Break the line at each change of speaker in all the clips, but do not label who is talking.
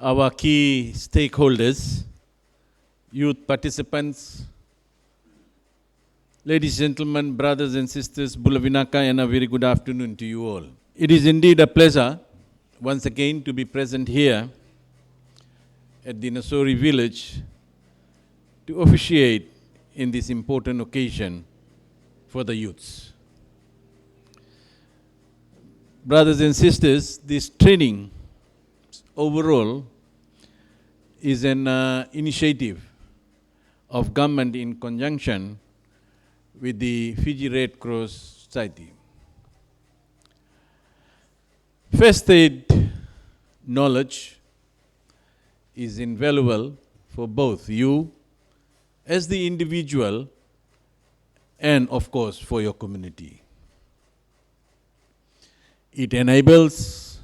our key stakeholders, youth participants, ladies and gentlemen, brothers and sisters, Bulavinaka, and a very good afternoon to you all. It is indeed a pleasure once again to be present here at the Nausori village to officiate in this important occasion for the youths. Brothers and sisters, this training overall is an initiative of government in conjunction with the Fiji Red Cross Society. First aid knowledge is invaluable for both you as the individual and of course for your community. It enables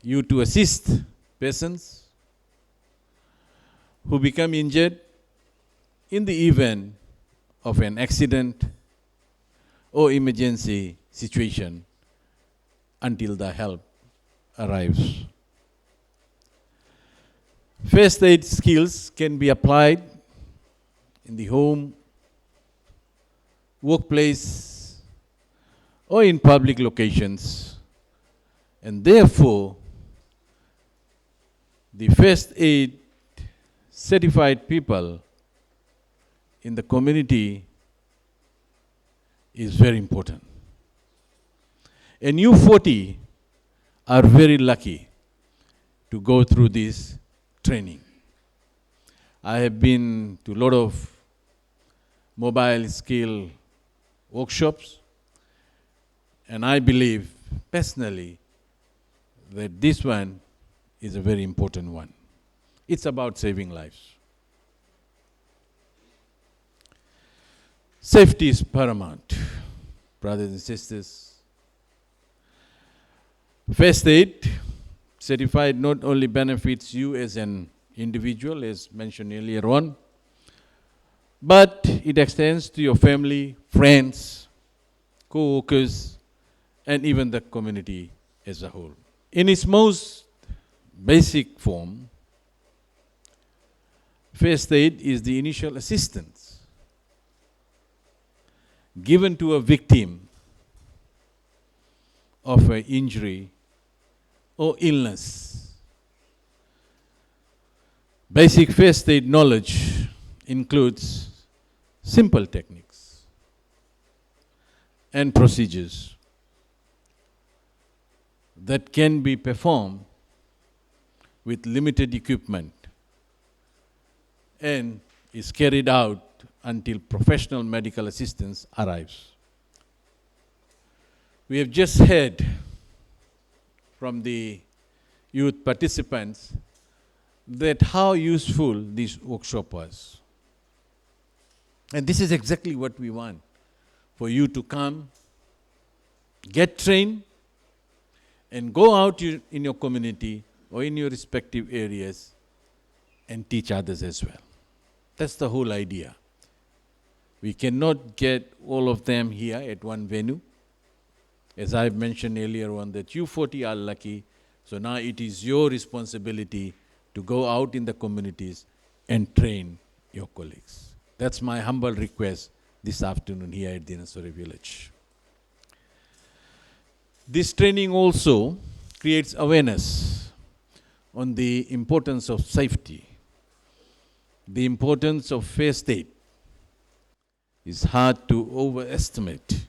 you to assist persons who become injured in the event of an accident or emergency situation until the help arrives. First aid skills can be applied in the home, workplace, or in public locations, and therefore the first aid certified people in the community is very important. And you 40 are very lucky to go through this training. I have been to a lot of mobile skill workshops, and I believe personally that this one is a very important one. It's about saving lives. Safety is paramount, brothers and sisters. First aid certified not only benefits you as an individual, as mentioned earlier on, but it extends to your family, friends, co-workers, and even the community as a whole. In its most basic form, first aid is the initial assistance given to a victim of an injury or illness. Basic first aid knowledge includes simple techniques and procedures that can be performed with limited equipment and is carried out until professional medical assistance arrives. We have just heard from the youth participants that how useful this workshop was. And this is exactly what we want, for you to come, get trained, and go out in your community or in your respective areas and teach others as well. That's the whole idea. We cannot get all of them here at one venue. As I mentioned earlier on, that you 40 are lucky, so now it is your responsibility to go out in the communities and train your colleagues. That's my humble request this afternoon here at the Nausori village. This training also creates awareness on the importance of safety, the importance of first aid. It's hard to overestimate.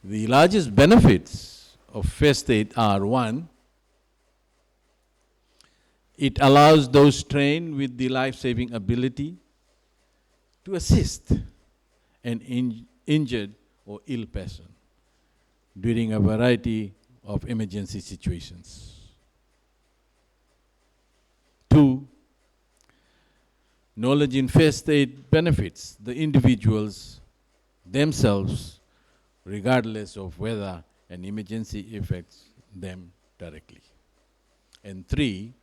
The largest benefits of first aid are: one, it allows those trained with the life-saving ability to assist an injured or ill person during a variety of emergency situations. Two, knowledge in first aid benefits the individuals themselves, regardless of whether an emergency affects them directly. And three,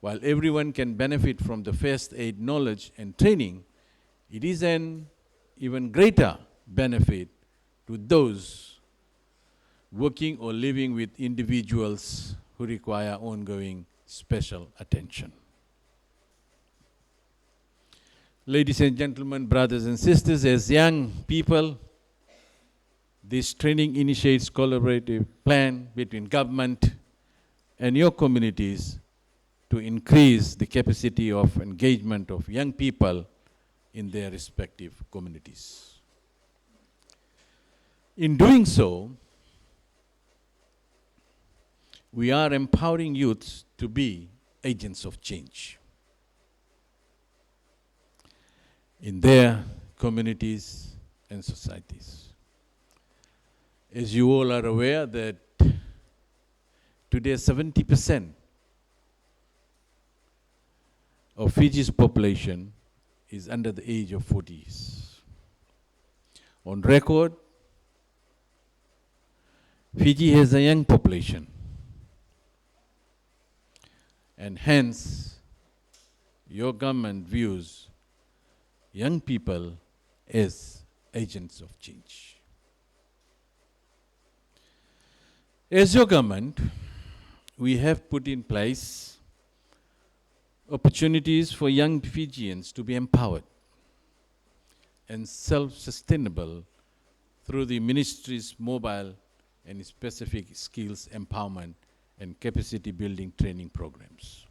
while everyone can benefit from the first aid knowledge and training, it is an even greater benefit to those working or living with individuals who require ongoing special attention. Ladies and gentlemen, brothers and sisters, as young people, this training initiates collaborative plan between government and your communities to increase the capacity of engagement of young people in their respective communities. In doing so, we are empowering youths to be agents of change in their communities and societies. As you all are aware that today 70% of Fiji's population is under the age of 40 years. On record, Fiji has a young population, and hence your government views young people as agents of change. As your government, we have put in place opportunities for young Fijians to be empowered and self-sustainable through the ministry's mobile and specific skills empowerment and capacity building training programs.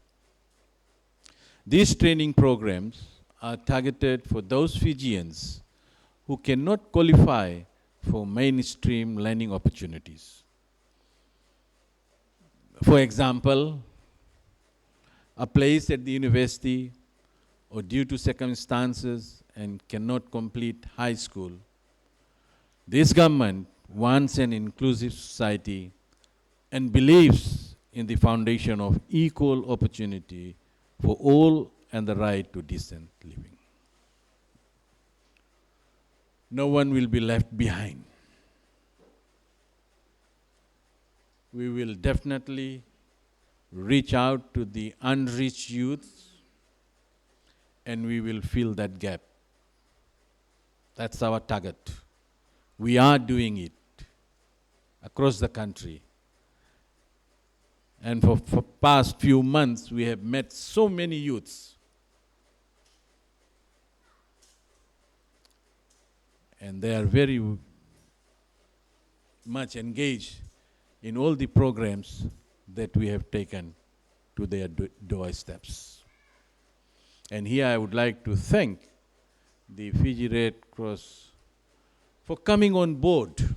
These training programs are targeted for those Fijians who cannot qualify for mainstream learning opportunities. For example, are placed at the university or due to circumstances and cannot complete high school. This government wants an inclusive society and believes in the foundation of equal opportunity for all and the right to decent living. No one will be left behind. We will definitely reach out to the unreached youth and we will fill that gap. That's our target. We are doing it across the country. And for past few months, we have met so many youths. And they are very much engaged in all the programs that we have taken to their doorsteps. And here I would like to thank the Fiji Red Cross for coming on board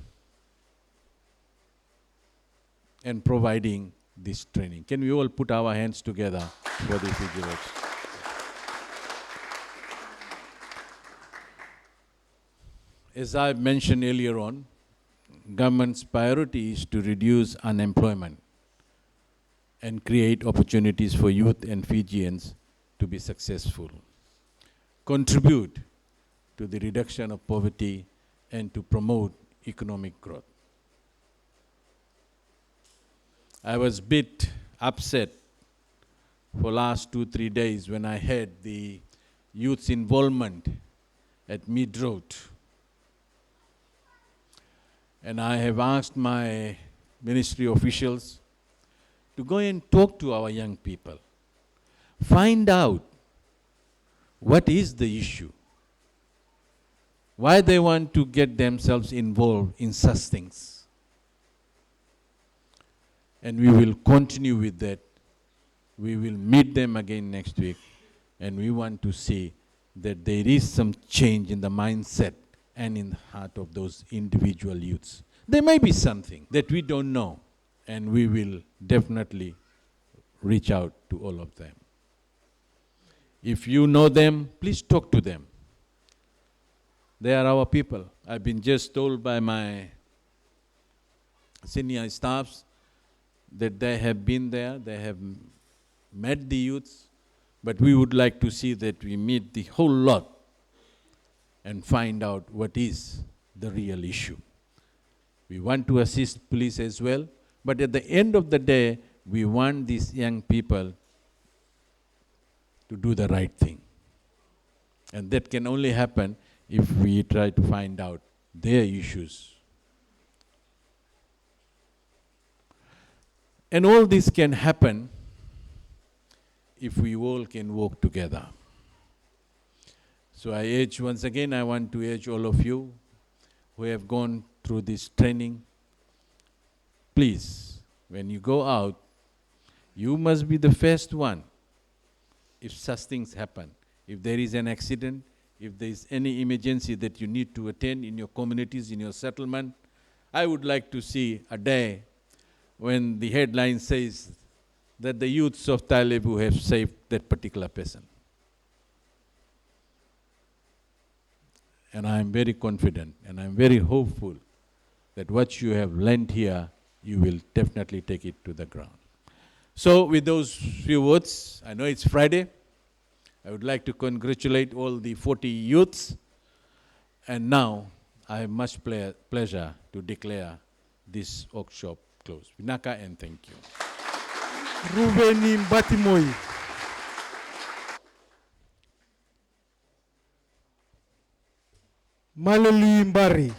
and providing this training. Can we all put our hands together for the Fiji Red Cross? As I mentioned earlier on, government's priority is to reduce unemployment and create opportunities for youth and Fijians to be successful, contribute to the reduction of poverty and to promote economic growth. I was a bit upset for last 2-3 days when I had the youth's involvement at Mid-Road. And I have asked my ministry officials to go and talk to our young people. Find out what is the issue. Why they want to get themselves involved in such things. And we will continue with that. We will meet them again next week. And we want to see that there is some change in the mindset and in the heart of those individual youths. There may be something that we don't know, and we will definitely reach out to all of them. If you know them, please talk to them. They are our people. I've been just told by my senior staffs that they have been there, they have met the youths, but we would like to see that we meet the whole lot and find out what is the real issue. We want to assist police as well, but at the end of the day, we want these young people to do the right thing. And that can only happen if we try to find out their issues. And all this can happen if we all can work together. So I urge, once again, I want to urge all of you who have gone through this training, please, when you go out, you must be the first one if such things happen. If there is an accident, if there is any emergency that you need to attend in your communities, in your settlement, I would like to see a day when the headline says that the youths of Tailevu have saved that particular person. And I am very confident and I am very hopeful that what you have learned here, you will definitely take it to the ground. So with those few words, I know it's Friday. I would like to congratulate all the 40 youths. And now I have much pleasure to declare this workshop closed. Vinaka and thank you.
Rubeni Mbatimoi. Malali Mbari.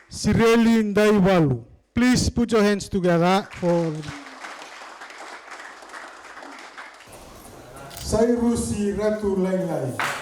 Sireli Ndaiwalu. Please put your hands together for Sairusi Ratu Lailai.